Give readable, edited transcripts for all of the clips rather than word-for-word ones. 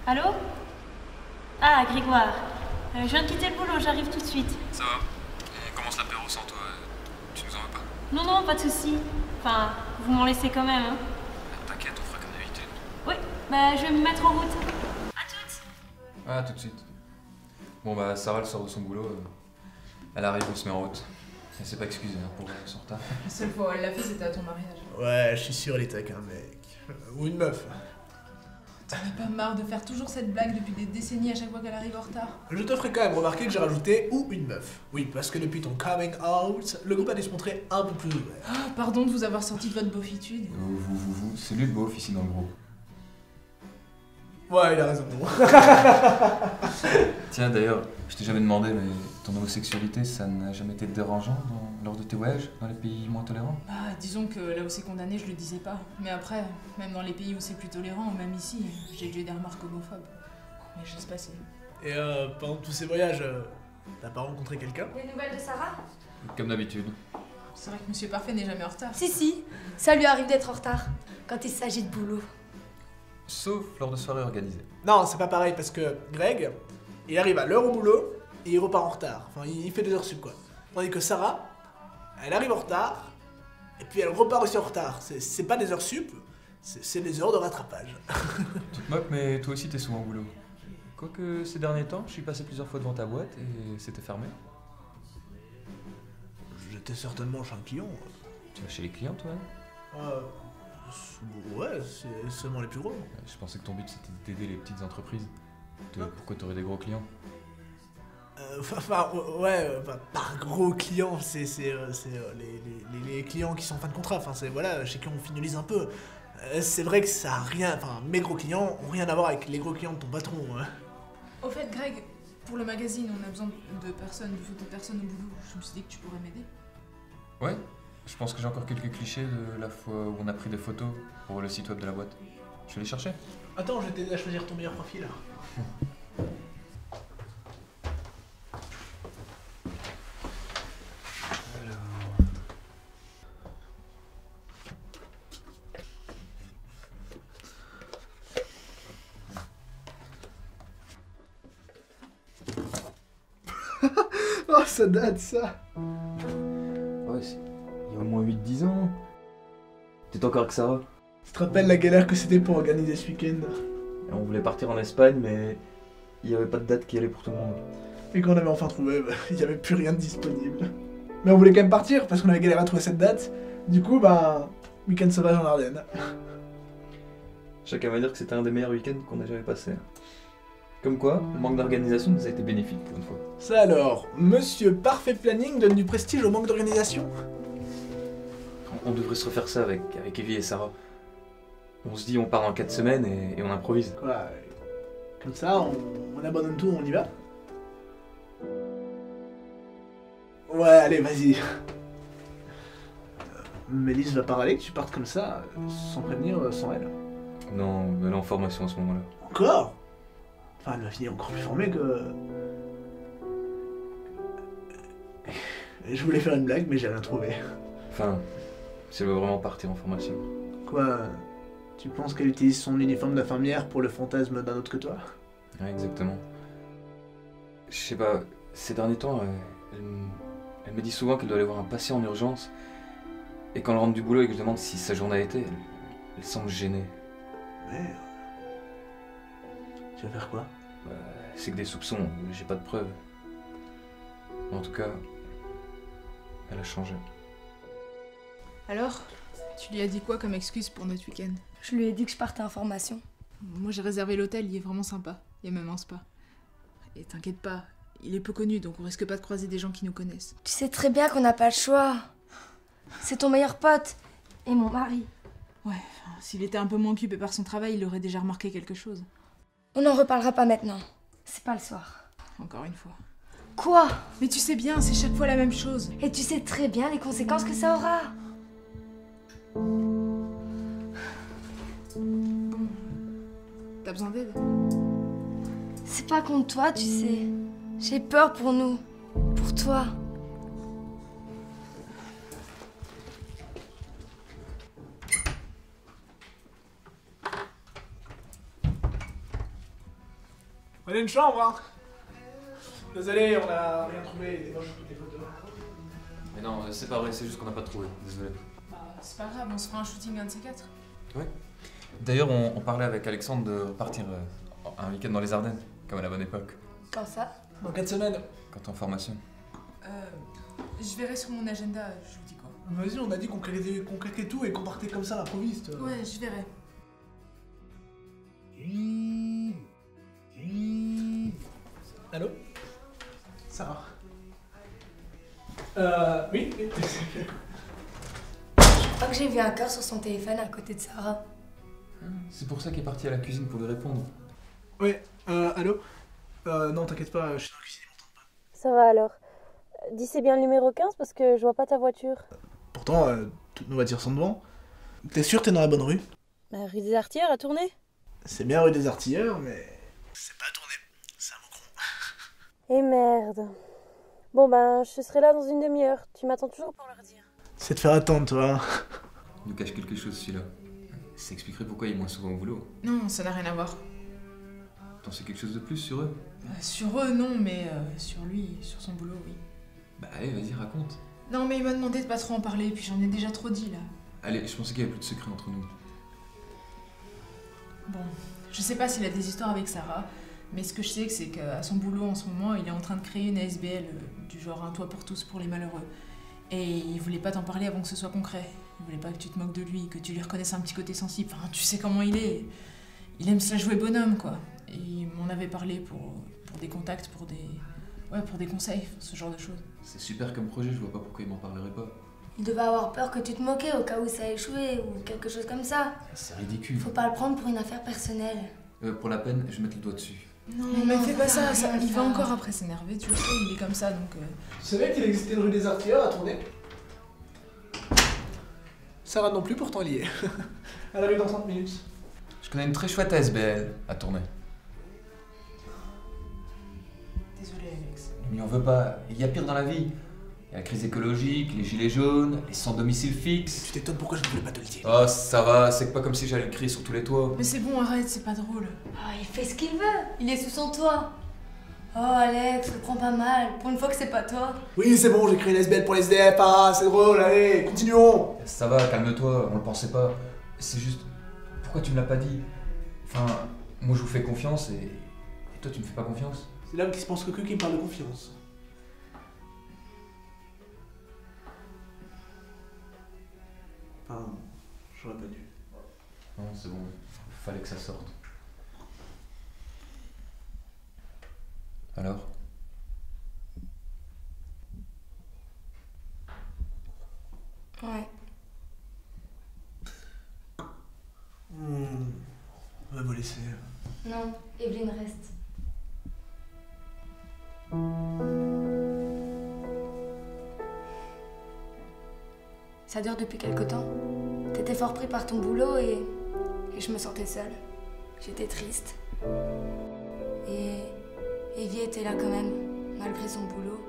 Allô? Ah, Grégoire. Je viens de quitter le boulot, j'arrive tout de suite. Ça va? On commence l'apéro sans toi. Tu nous en veux pas? Non, non, pas de soucis. Enfin, vous m'en laissez quand même, hein. T'inquiète, on fera comme d'habitude. Oui, bah je vais me mettre en route. À toutes. Ah, tout de suite. Bon bah, Sarah, elle sort de son boulot. Elle arrive, on se met en route. Elle s'est pas excusée pour son retard. La seule fois où elle l'a fait, c'était à ton mariage. Ouais, je suis sûr, elle était avec un mec. Ou une meuf. T'en as pas marre de faire toujours cette blague depuis des décennies à chaque fois qu'elle arrive en retard? Je te ferai quand même remarquer que j'ai rajouté ou une meuf. Oui, parce que depuis ton coming out, le groupe a dû se montrer un peu plus ouvert. Ah, pardon de vous avoir sorti de votre beaufitude. C'est lui le beauf ici dans le groupe. Ouais, il a raison. Tiens, d'ailleurs, je t'ai jamais demandé, mais ton homosexualité, ça n'a jamais été dérangeant lors de tes voyages dans les pays moins tolérants? Bah, disons que là où c'est condamné, je le disais pas. Mais après, même dans les pays où c'est plus tolérant, ou même ici, j'ai déjà eu des remarques homophobes. Mais je laisse passer. Et pendant tous ces voyages, t'as pas rencontré quelqu'un? Des nouvelles de Sarah? Comme d'habitude. C'est vrai que Monsieur Parfait n'est jamais en retard. Si, ça lui arrive d'être en retard quand il s'agit de boulot. Sauf lors de soirées organisées. Non, c'est pas pareil parce que Greg, il arrive à l'heure au boulot et il repart en retard. Enfin, il fait des heures sup quoi. Tandis que Sarah, elle arrive en retard et puis elle repart aussi en retard. C'est pas des heures sup, c'est des heures de rattrapage. Tu te moques, mais toi aussi t'es souvent au boulot. Quoique ces derniers temps, je suis passé plusieurs fois devant ta boîte et c'était fermé. J'étais certainement chez un client. Tu vas chez les clients, toi? Ouais, c'est seulement les plus gros. Je pensais que ton but c'était d'aider les petites entreprises. Pourquoi t'aurais des gros clients? Par gros clients, c'est les clients qui sont en fin de contrat. Enfin, c'est voilà, chez qui on finalise un peu. C'est vrai que ça a rien. Enfin, mes gros clients ont rien à voir avec les gros clients de ton patron. Hein. Au fait, Greg, pour le magazine, on a besoin de personnes, de photos de personnes au boulot. Je me suis dit que tu pourrais m'aider. Ouais, je pense que j'ai encore quelques clichés de la fois où on a pris des photos pour le site web de la boîte. Je vais les chercher. Attends, je vais t'aider à choisir ton meilleur profil. Oh, ça date ça. Ouais, il y a au moins 8-10 ans. T'es encore avec Sarah? Tu te rappelles la galère que c'était pour organiser ce week-end? Et on voulait partir en Espagne, mais il n'y avait pas de date qui allait pour tout le monde. Et quand on avait enfin trouvé, il n'y avait plus rien de disponible. Mais on voulait quand même partir parce qu'on avait galéré à trouver cette date. Du coup, week-end sauvage en Ardennes. Chacun va dire que c'était un des meilleurs week-ends qu'on ait jamais passé. Comme quoi, le manque d'organisation nous a été bénéfique pour une fois. Ça alors, Monsieur Parfait Planning donne du prestige au manque d'organisation? On devrait se refaire ça avec Evie et Sarah. On se dit on part dans 4 semaines et on improvise. Quoi? Comme ça, on abandonne tout, on y va? Ouais, allez, vas-y. Mélisse va pas râler que tu partes comme ça, sans prévenir, sans elle. Non, elle est en formation à ce moment-là. Encore? Enfin, elle va finir encore plus formée que... Je voulais faire une blague, mais j'ai rien trouvé. Enfin, si elle veut vraiment partir en formation. Quoi? Tu penses qu'elle utilise son uniforme d'infirmière pour le fantasme d'un autre que toi? Ouais, exactement. Je sais pas, ces derniers temps, elle me dit souvent qu'elle doit aller voir un patient en urgence. Et quand elle rentre du boulot et que je demande si sa journée a été, elle semble gênée. Merde. Tu vas faire quoi? Bah, c'est que des soupçons, j'ai pas de preuves. Mais en tout cas, elle a changé. Alors, tu lui as dit quoi comme excuse pour notre week-end? Je lui ai dit que je partais en formation. Moi, j'ai réservé l'hôtel, il est vraiment sympa. Il y a même un spa. Et t'inquiète pas, il est peu connu, donc on risque pas de croiser des gens qui nous connaissent. Tu sais très bien qu'on n'a pas le choix. C'est ton meilleur pote et mon mari. Ouais, enfin, s'il était un peu moins occupé par son travail, il aurait déjà remarqué quelque chose. On n'en reparlera pas maintenant. C'est pas le soir. Encore une fois. Quoi? Mais tu sais bien, c'est chaque fois la même chose. Et tu sais très bien les conséquences que ça aura. T'as besoin d'aide? C'est pas contre toi, tu sais. J'ai peur pour nous. Pour toi. Prenez une chambre, hein. Désolé, on a rien trouvé, des moches toutes les photos. Mais non, c'est pas vrai, c'est juste qu'on n'a pas trouvé. Désolé. Bah, c'est pas grave, on se fera un shooting un de ces quatre. Ouais. D'ailleurs, on parlait avec Alexandre de repartir un week-end dans les Ardennes, comme à la bonne époque, Quand ça? Dans 4 semaines. quand t'es en formation. Je verrai sur mon agenda, je vous dis quoi. Vas-y, on a dit qu'on claquait tout et qu'on partait comme ça à l'improviste. Ouais, je verrai. Allô? Sarah? Oui? Je crois que j'ai vu un cœur sur son téléphone à côté de Sarah. C'est pour ça qu'il est parti à la cuisine pour lui répondre. Ouais, allô? Non, t'inquiète pas, je suis dans la cuisine. Ça va alors. Dis c'est bien le numéro 15 parce que je vois pas ta voiture. Pourtant, toutes nos voitures sont devant. T'es sûr que t'es dans la bonne rue? Bah, rue des Artilleurs à tourner. C'est bien rue des Artilleurs, mais... c'est pas à tourner. C'est un mot con. Eh merde. Bon ben, je serai là dans une demi-heure. Tu m'attends toujours pour leur dire. C'est de faire attendre, toi. Il nous cache quelque chose, celui-là. Ça expliquerait pourquoi il est moins souvent au boulot. Non, ça n'a rien à voir. T'en sais quelque chose de plus sur eux? Sur eux, non, mais sur lui, sur son boulot, oui. Bah allez, vas-y, raconte. Non, mais il m'a demandé de pas trop en parler, puis j'en ai déjà trop dit, là. Allez, je pensais qu'il y avait plus de secret entre nous. Bon, je sais pas s'il a des histoires avec Sarah, mais ce que je sais, c'est qu'à son boulot en ce moment, il est en train de créer une ASBL, du genre un toit pour tous pour les malheureux. Et il voulait pas t'en parler avant que ce soit concret. Il voulait pas que tu te moques de lui, que tu lui reconnaisses un petit côté sensible. Enfin, tu sais comment il est. Il aime se la jouer bonhomme, quoi. Et il m'en avait parlé pour des contacts, pour des conseils, ce genre de choses. C'est super comme projet, je vois pas pourquoi il m'en parlerait pas. Il devait avoir peur que tu te moquais au cas où ça a échoué ou quelque chose comme ça. C'est ridicule. Faut pas le prendre pour une affaire personnelle. Pour la peine, je vais mettre le doigt dessus. Non, Mais mais non, fais ça pas sert à ça, rien, il va ça. encore après s'énerver, tu le sais, il est comme ça, donc... Tu savais qu'il existait une rue des Artilleurs à tourner? Sarah non plus, pourtant elle y est. Elle arrive dans 30 minutes. Je connais une très chouette ASBL à tourner. Désolé, Alex. Ne lui en veux pas, il y a pire dans la vie. Il y a la crise écologique, les gilets jaunes, les sans domicile fixe. Tu t'étonnes pourquoi je ne voulais pas te le dire. Oh, ça va, c'est pas comme si j'allais le crier sur tous les toits. Mais c'est bon, arrête, c'est pas drôle. Ah, il fait ce qu'il veut. Il est sous son toit. Oh, Alex, le prends pas mal. Pour une fois que c'est pas toi. Oui, c'est bon, j'ai créé une SBL pour les SDF, ah, c'est drôle, allez, continuons. Ça va, calme-toi, on le pensait pas. C'est juste, pourquoi tu me l'as pas dit? Enfin, moi je vous fais confiance et toi tu me fais pas confiance. C'est l'homme qui se pense cocu qui me parle de confiance. Enfin, j'aurais pas dû. Non, c'est bon, fallait que ça sorte. Alors? Ouais. On va vous laisser. Non, Evelyne reste. Ça dure depuis quelque temps. T'étais fort pris par ton boulot et je me sentais seule. J'étais triste. Et Evie était là quand même, malgré son boulot.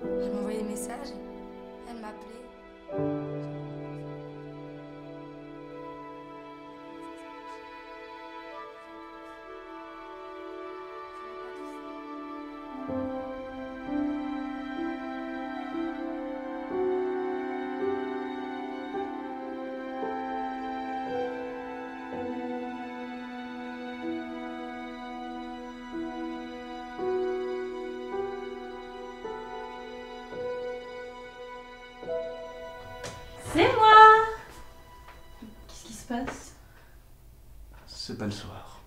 Elle m'envoyait des messages, elle m'appelait. C'est moi. Qu'est-ce qui se passe? C'est pas le soir.